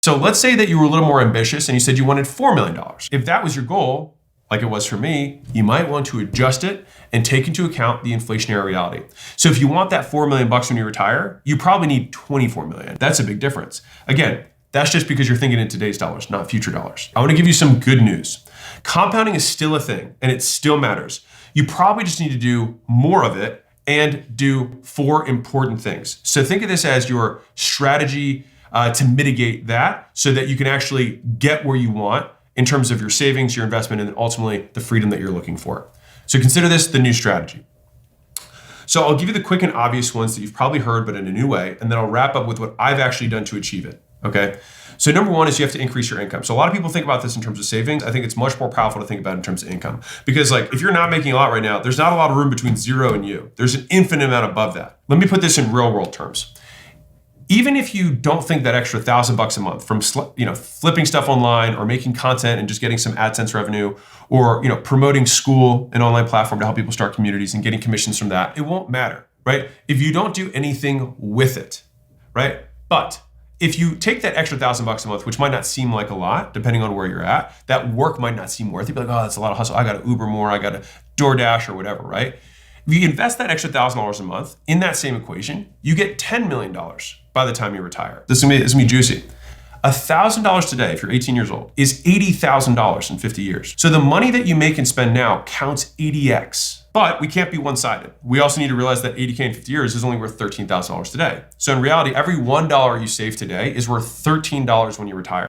So let's say that you were a little more ambitious and you said you wanted $4 million. If that was your goal, like it was for me, you might want to adjust it and take into account the inflationary reality. So if you want that $4 million when you retire, you probably need 24 million. That's a big difference. Again, that's just because you're thinking in today's dollars, not future dollars. I want to give you some good news. Compounding is still a thing and it still matters. You probably just need to do more of it and do 4 important things. So think of this as your strategy to mitigate that so that you can actually get where you want in terms of your savings, your investment, and then ultimately the freedom that you're looking for. So consider this the new strategy. So I'll give you the quick and obvious ones that you've probably heard, but in a new way, and then I'll wrap up with what I've actually done to achieve it, okay? So number 1 is you have to increase your income. So a lot of people think about this in terms of savings. I think it's much more powerful to think about it in terms of income. Because like if you're not making a lot right now, there's not a lot of room between 0 and you. There's an infinite amount above that. Let me put this in real world terms. Even if you don't think that extra $1,000 a month from flipping stuff online or making content and just getting some AdSense revenue or promoting school, an online platform to help people start communities and getting commissions from that, it won't matter, right? If you don't do anything with it, right? But if you take that extra $1,000 a month, which might not seem like a lot, depending on where you're at, that work might not seem worth it. You'd be like, oh, that's a lot of hustle. I got to Uber more. I got to DoorDash or whatever, right? If you invest that extra $1,000 a month in that same equation, you get $10 million by the time you retire. This is gonna be juicy. $1,000 today, if you're 18 years old, is $80,000 in 50 years. So the money that you make and spend now counts 80x. But we can't be one-sided. We also need to realize that 80K in 50 years is only worth $13,000 today. So in reality, every $1 you save today is worth $13 when you retire.